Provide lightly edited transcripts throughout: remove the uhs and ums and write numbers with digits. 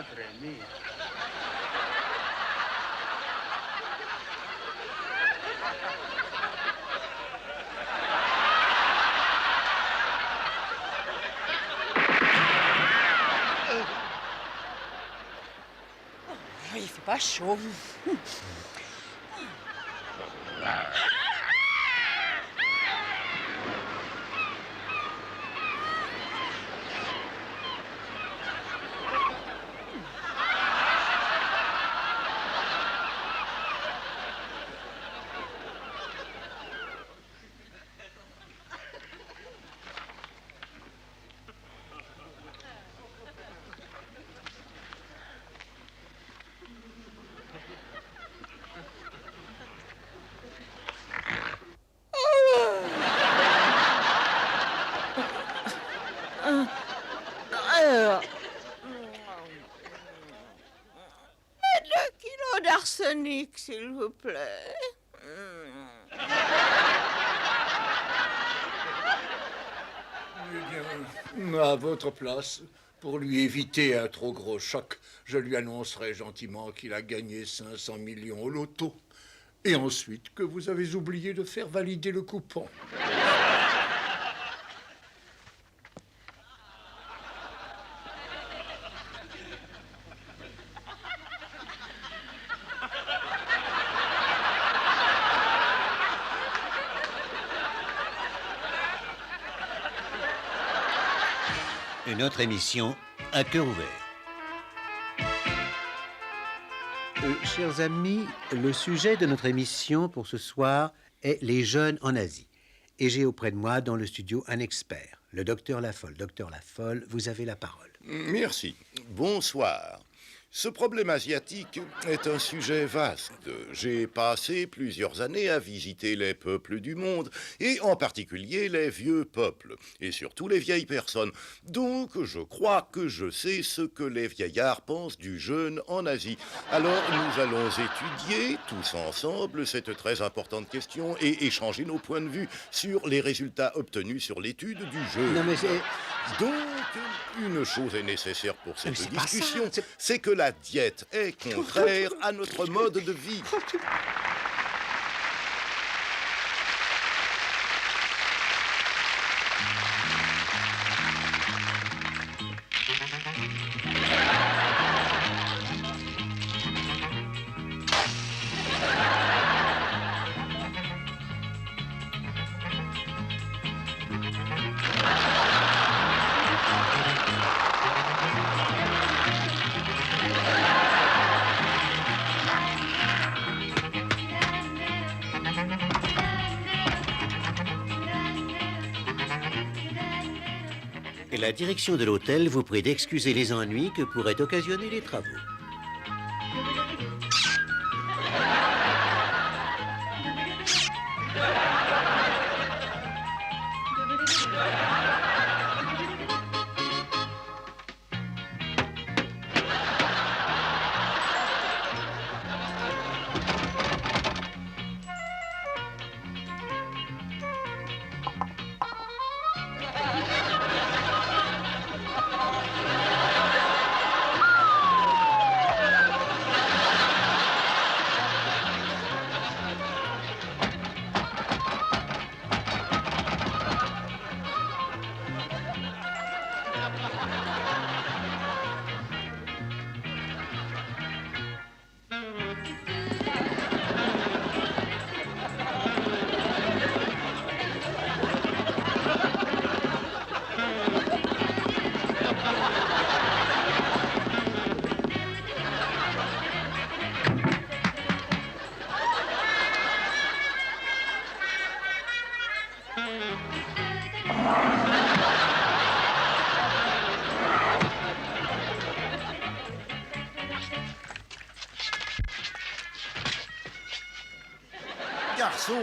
madre mia. Il fait pas chaud. Le kilo d'arsenic, s'il vous plaît. Eh bien, à votre place, pour lui éviter un trop gros choc, je lui annoncerai gentiment qu'il a gagné 500 millions au loto. Et ensuite que vous avez oublié de faire valider le coupon. Une autre émission à cœur ouvert. Chers amis, le sujet de notre émission pour ce soir est les jeunes en Asie. Et j'ai auprès de moi dans le studio un expert, le docteur Lafolle. Docteur Lafolle, vous avez la parole. Merci. Bonsoir. Ce problème asiatique est un sujet vaste. J'ai passé plusieurs années à visiter les peuples du monde, et en particulier les vieux peuples, et surtout les vieilles personnes. Donc, je crois que je sais ce que les vieillards pensent du jeûne en Asie. Alors, nous allons étudier tous ensemble cette très importante question et échanger nos points de vue sur les résultats obtenus sur l'étude du jeûne. Non, mais c'est... Donc, une chose est nécessaire pour cette c'est pas discussion, ça, c'est que la diète est contraire à notre mode de vie. Et la direction de l'hôtel vous prie d'excuser les ennuis que pourraient occasionner les travaux. Garçon,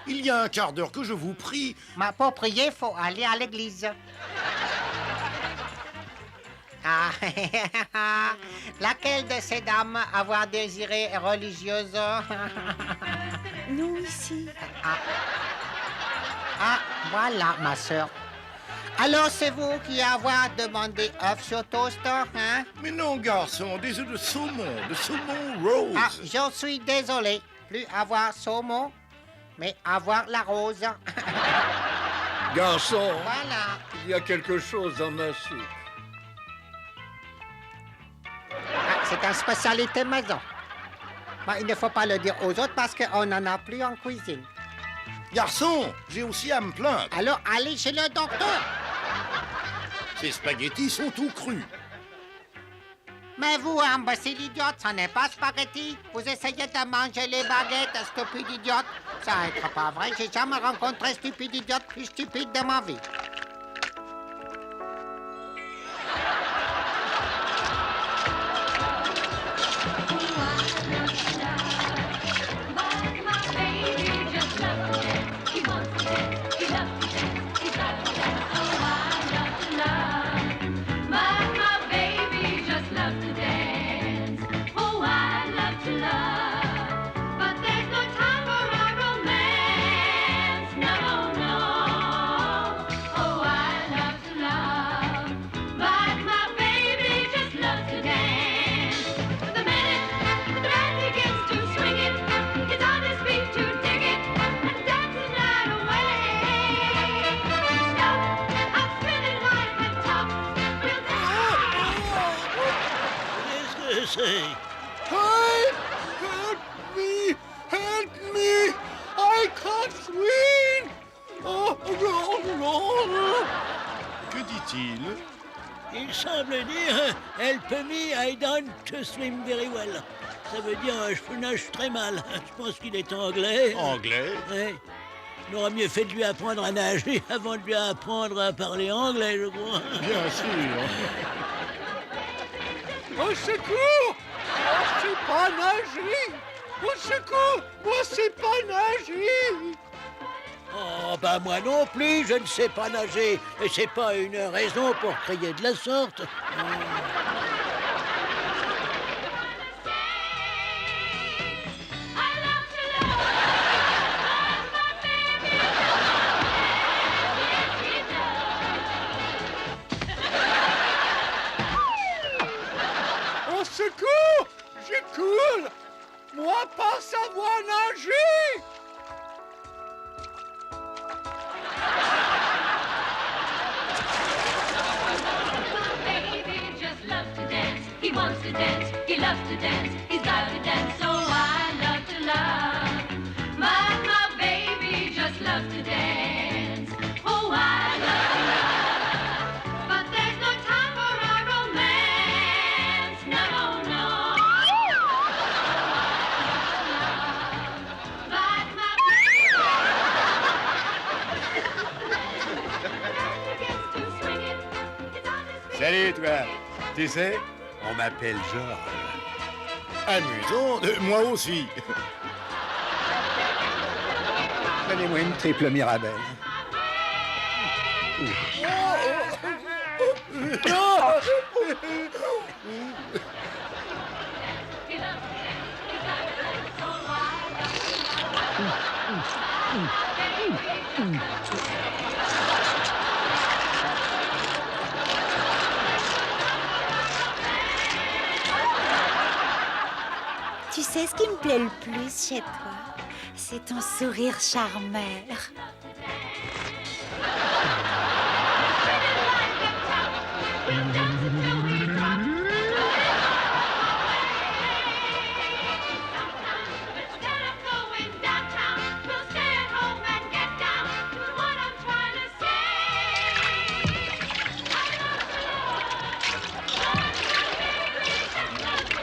il y a un quart d'heure que je vous prie. Mais pour prier, faut aller à l'église. Ah, laquelle de ces dames avoir désiré religieuse? Non, ici. Ah, voilà, ma sœur. Alors, c'est vous qui avez demandé œufs sur toast, hein? Mais non, garçon, des œufs de saumon rose. Ah, j'en suis désolé. Plus avoir saumon, mais avoir la rose. Garçon, Voilà. il y a quelque chose dans ma soupe. Ah, c'est une spécialité maison. Bon, il ne faut pas le dire aux autres parce qu'on n'en a plus en cuisine. Garçon, j'ai aussi à me plaindre. Alors, allez chez le docteur. Ces spaghettis sont tout crus. Mais vous, imbécile idiote, ça n'est pas spaghetti. Vous essayez de manger les baguettes, stupide idiote. Ça n'est pas vrai. J'ai jamais rencontré stupide idiote plus stupide de ma vie. Help me! Help me! I can't swim! Oh, non. Que dit-il? Il semble dire « Help me, I don't swim very well ». Ça veut dire « Je nage très mal ». Je pense qu'il est anglais. Anglais? Ouais. On aurait mieux fait de lui apprendre à nager avant de lui apprendre à parler anglais, je crois. Bien sûr. Au secours! Moi, je sais pas nager! Au secours! Moi, je sais pas nager! Oh, bah moi non plus, je ne sais pas nager. Et c'est pas une raison pour crier de la sorte. Au secours! J'ai coule! Moi, pas savoir nager! Baby just loves to dance. He wants to dance. He loves to dance. He's got to dance. So I love to love. My baby just loves to dance. Oh, I love to love. But there's no time for our romance. No, no. But my baby gets to swing it. It's on his feet. Salut, toi. Tu sais, On m'appelle Georges. amusant. Moi aussi. Donnez-moi une triple Mirabelle. Tu sais ce qui me plaît le plus chez toi? C'est ton sourire charmeur. Instead of going downtown, we'll stay at home and get down to what I'm trying to say. I love to love. My baby just loves to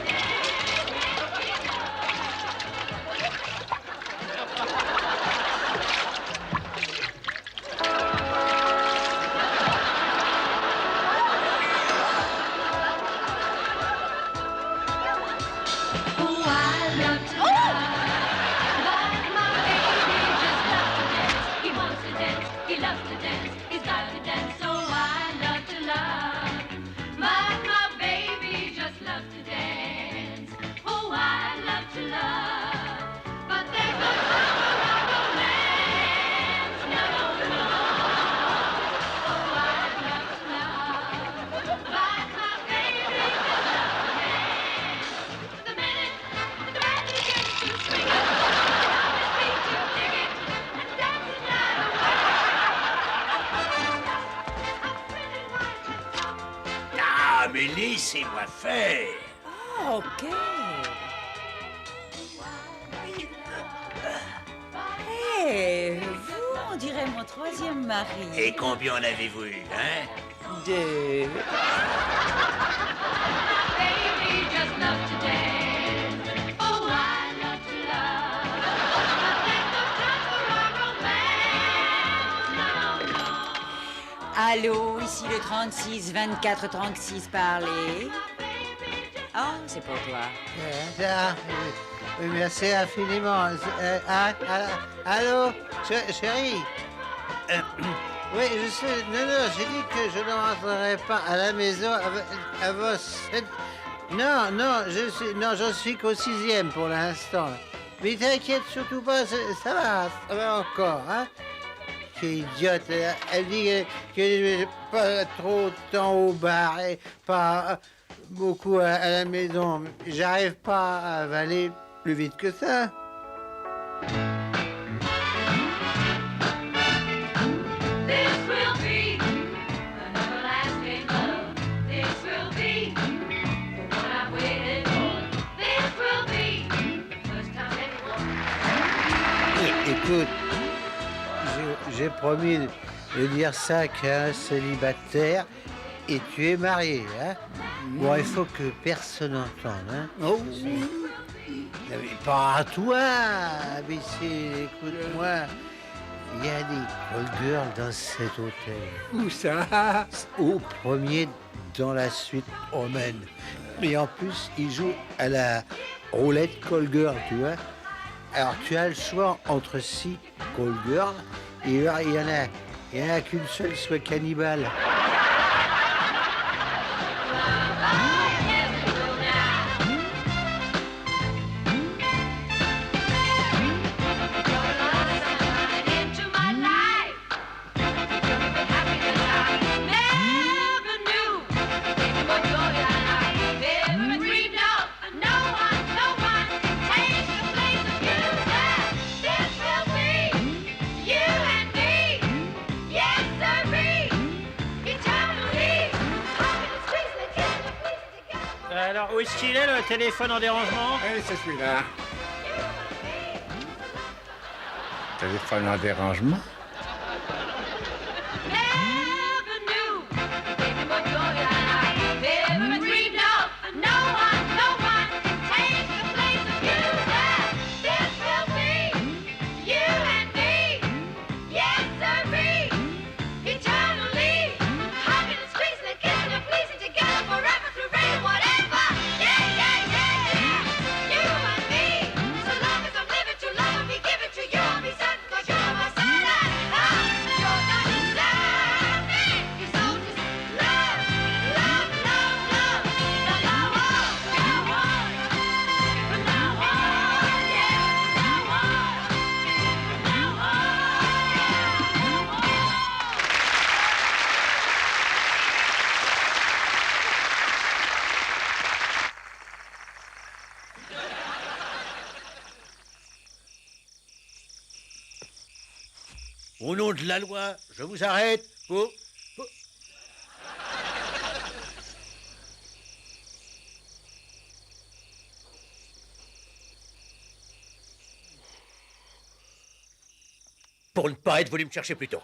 Oh, I love to love. But my baby just loves to dance. He wants to dance. He loves to dance. He's got to dance. So I love to love. But my baby just loves to dance. Oh, I love to love. But there's no time for our romance. No, no. Oh, I faire. Ah, ok. Hé, vous, on dirait mon troisième mari. Et combien en avez-vous eu, hein? 2. Baby just loves to dance. Oh, I love to love. But there's no time for our romance. No, no. Allô, ici le 36 24 36, parlez. Oh, c'est pour toi. Oui, merci infiniment. Allô, chérie. Oui, je sais. Non, j'ai dit que je ne rentrerai pas à la maison avant 7... Non, j'en suis qu'au 6e pour l'instant. Mais t'inquiète surtout pas, ça va encore, hein. Quelle idiote, elle dit que je n'ai pas trop de temps au bar et pas beaucoup à la maison. J'arrive pas à avaler plus vite que ça. This will be an everlasting love. This will be what I've waited for. This will be the first time anyone. Écoute, j'ai promis de dire ça qu'à un célibataire et tu es marié, hein? Bon, il faut que personne n'entende, hein? Oh, Mais pas à toi, imbécile, écoute-moi. Il y a des call girls dans cet hôtel. où ça? Au premier dans la suite romaine. Et en plus, ils jouent à la roulette call girl, tu vois. Alors, tu as le choix entre 6 call girls, et alors, il y en a qu'une seule soit cannibale. Into my life. Happiness I never knew. Into my joy I never dreamed of. No one takes the place of you. That this will be you and me. Yes, sirree. Eternally. Happiness, peace, and kiss, and please together. Alors, où est-ce qu'il est, le téléphone en dérangement? Eh, c'est celui-là. Téléphone en dérangement. Never knew. Into my joy I never dreamed of. No one takes the place of you. That this will be you and me. Yes, sirree. Eternally. Happiness, peace, and kissing and pleasing together forever through rain and whatever. Yeah. You and me. So long as I'm living to love and be given to you, I'll be certain 'cause you're my side. You're not love me. It's all just love. The love of your heart. From now on, yeah. From now on, Au nom de la loi, je vous arrête pour... Pour ne pas être venu me chercher plus tôt.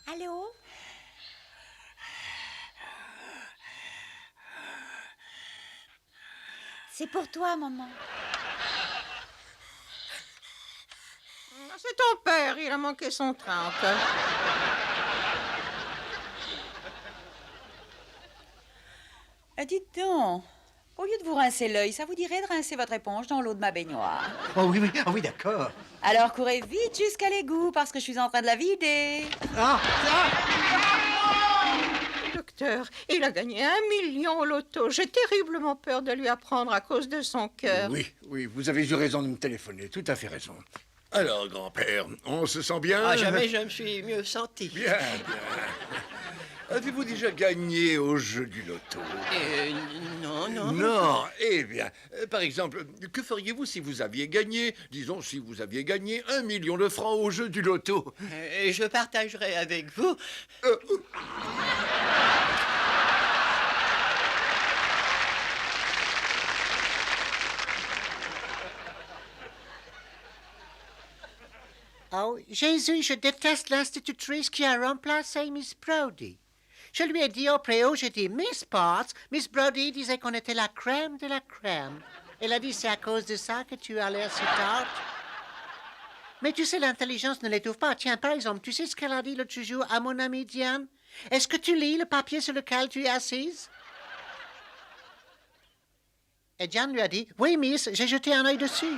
Allô? C'est pour toi, maman. C'est ton père, il a manqué son train encore. Dites donc, au lieu de vous rincer l'œil, ça vous dirait de rincer votre éponge dans l'eau de ma baignoire? Oh oui, d'accord. Alors courez vite jusqu'à l'égout parce que je suis en train de la vider. Docteur, il a gagné 1 million au loto. J'ai terriblement peur de lui apprendre à cause de son cœur. Oui, vous avez eu raison de me téléphoner, tout à fait raison. Alors, grand-père, on se sent bien? Ah, jamais je me suis mieux senti. Bien, bien. Avez-vous déjà gagné au jeu du loto? Non, non. Non, eh bien, par exemple, que feriez-vous si vous aviez gagné, disons, si vous aviez gagné 1 million de francs au jeu du loto? Je partagerai avec vous. Oh, Jésus, je déteste l'institutrice qui a remplacé Miss Brody. Je lui ai dit au préau, j'ai dit, Miss Potts, Miss Brody disait qu'on était la crème de la crème. Elle a dit, c'est à cause de ça que tu as l'air si tarte. Mais tu sais, l'intelligence ne l'étouffe pas. Tiens, par exemple, tu sais ce qu'elle a dit l'autre jour à mon amie Diane? Est-ce que tu lis le papier sur lequel tu es assise? Et Diane lui a dit, oui, Miss, j'ai jeté un œil dessus.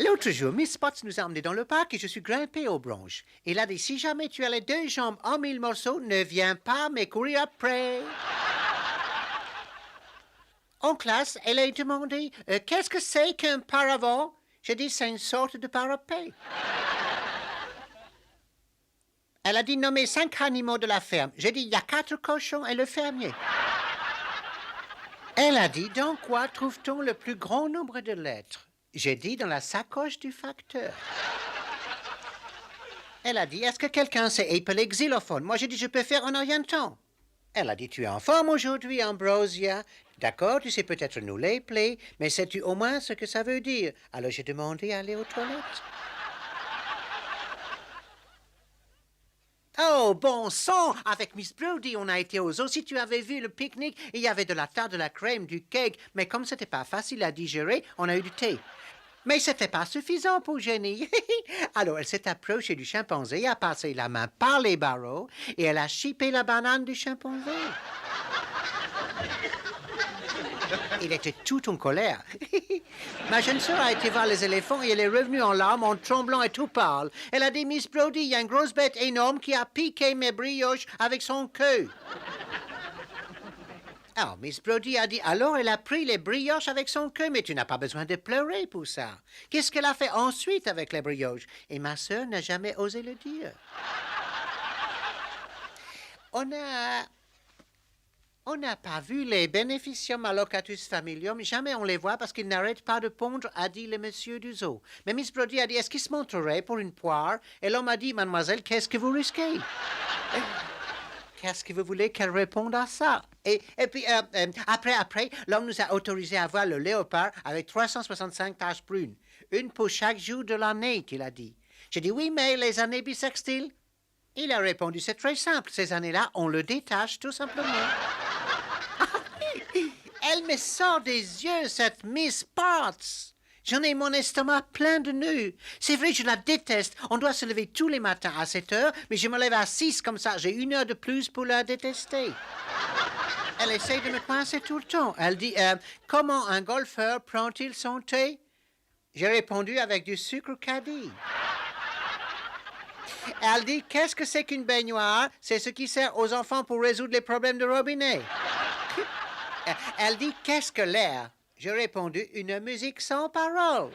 L'autre jour, Miss Potts nous a emmenés dans le parc et je suis grimpé aux branches. Elle a dit, si jamais tu as les 2 jambes en 1000 morceaux, ne viens pas me courir après. En classe, elle a demandé, qu'est-ce que c'est qu'un paravent? J'ai dit, c'est une sorte de parapet. Elle a dit, nommez 5 animaux de la ferme. J'ai dit, il y a 4 cochons et le fermier. Elle a dit, dans quoi trouve-t-on le plus grand nombre de lettres? J'ai dit, dans la sacoche du facteur. Elle a dit, est-ce que quelqu'un sait épeler xylophone? Moi, j'ai dit, je peux faire en orientant. Elle a dit, tu es en forme aujourd'hui, Ambrosia. D'accord, tu sais peut-être nous l'épeler, mais sais-tu au moins ce que ça veut dire? Alors j'ai demandé à aller aux toilettes. Oh, bon sang! Avec Miss Brody, on a été aux zoo. Si tu avais vu le pique-nique, il y avait de la tarte, de la crème, du cake. Mais comme c'était pas facile à digérer, on a eu du thé. Mais c'était pas suffisant pour Jenny. Alors, elle s'est approchée du chimpanzé, a passé la main par les barreaux et elle a chippé la banane du chimpanzé. Il était tout en colère. Ma jeune sœur a été voir les éléphants et elle est revenue en larmes, en tremblant et tout pâle. Elle a dit, Miss Brody, il y a une grosse bête énorme qui a piqué mes brioches avec son queue. Alors, Miss Brody a dit, alors elle a pris les brioches avec son queue, mais tu n'as pas besoin de pleurer pour ça. Qu'est-ce qu'elle a fait ensuite avec les brioches? Et ma sœur n'a jamais osé le dire. On n'a pas vu les Beneficium allocatus familium. Jamais on les voit parce qu'ils n'arrêtent pas de pondre, a dit le monsieur du zoo. Mais Miss Brody a dit, est-ce qu'ils se montreraient pour une poire? Et l'homme a dit, mademoiselle, qu'est-ce que vous risquez? Qu'est-ce que vous voulez qu'elle réponde à ça? Et puis, après, l'homme nous a autorisé à voir le léopard avec 365 taches brunes. Une pour chaque jour de l'année, qu'il a dit. J'ai dit, oui, mais les années bissextiles? Il a répondu, c'est très simple. Ces années-là, on le détache tout simplement. Elle me sort des yeux, cette Miss Potts. J'en ai mon estomac plein de nœuds. C'est vrai, je la déteste. On doit se lever tous les matins à 7 heures, mais je me lève à 6, comme ça, j'ai 1 heure de plus pour la détester. Elle essaie de me coincer tout le temps. Elle dit, comment un golfeur prend-il son thé? J'ai répondu avec du sucre caddie. Elle dit, qu'est-ce que c'est qu'une baignoire? C'est ce qui sert aux enfants pour résoudre les problèmes de robinet. Elle dit, qu'est-ce que l'air? J'ai répondu, une musique sans parole.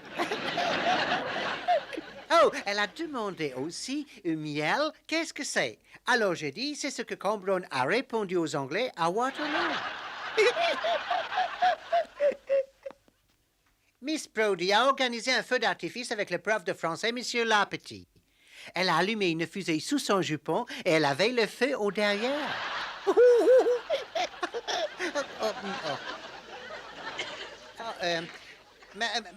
Oh, elle a demandé aussi, miel, qu'est-ce que c'est? Alors j'ai dit, c'est ce que Cambronne a répondu aux Anglais à Waterloo. Miss Brody a organisé un feu d'artifice avec le prof de français, Monsieur Lapetit. Elle a allumé une fusée sous son jupon et elle avait le feu au derrière.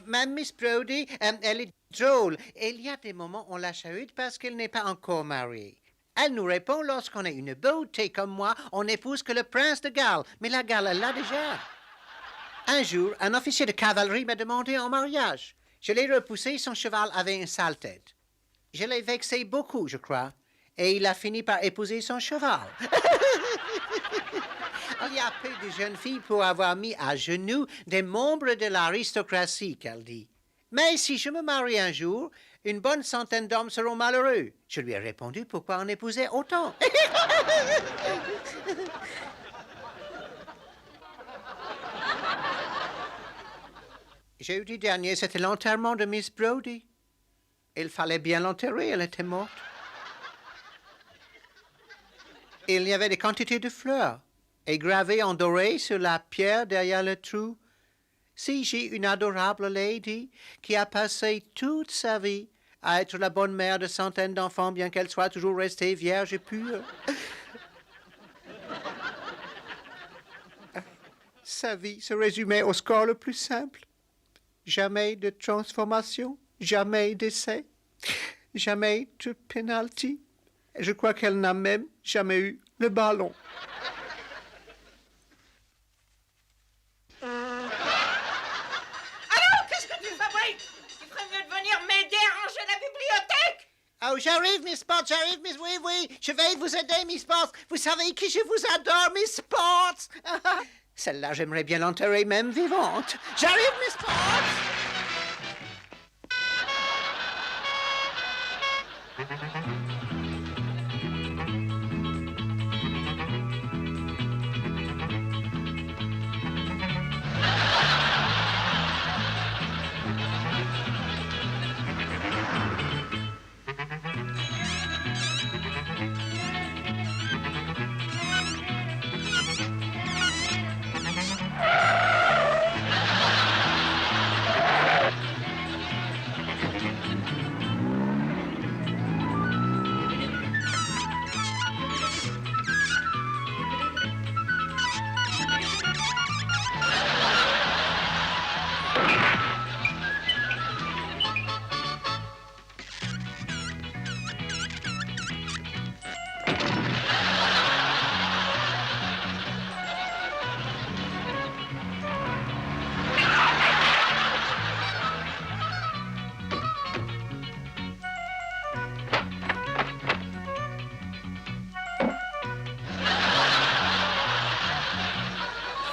Ma Miss Brody, elle est drôle. Et il y a des moments où on la chahute parce qu'elle n'est pas encore mariée. Elle nous répond, lorsqu'on est une beauté comme moi, on n'épouse que le prince de Galles. Mais la Galles, elle l'a déjà. Un jour, un officier de cavalerie m'a demandé en mariage. Je l'ai repoussé, son cheval avait une sale tête. Je l'ai vexé beaucoup, je crois. Et il a fini par épouser son cheval. Il y a peu de jeunes filles pour avoir mis à genoux des membres de l'aristocratie, qu'elle dit. Mais si je me marie un jour, une bonne centaine d'hommes seront malheureux. Je lui ai répondu, pourquoi en épouser autant? Jeudi dernier, c'était l'enterrement de Miss Brodie. Il fallait bien l'enterrer, elle était morte. Il y avait des quantités de fleurs, et gravé en doré sur la pierre derrière le trou. Si j'ai une adorable lady qui a passé toute sa vie à être la bonne mère de centaines d'enfants, bien qu'elle soit toujours restée vierge et pure. Sa vie se résumait au score le plus simple. Jamais de transformation, jamais d'essai, jamais de penalty. Je crois qu'elle n'a même jamais eu le ballon. Alors, qu'est-ce que tu fabriques? Tu ferais mieux de venir m'aider à ranger la bibliothèque. Oh, j'arrive, Miss Potts, j'arrive, Miss... Oui, je vais vous aider, Miss Potts. Vous savez que je vous adore, Miss Potts. Celle-là, j'aimerais bien l'enterrer même vivante. J'arrive, Miss Potts.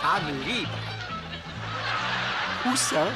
Femme libre. Où ça?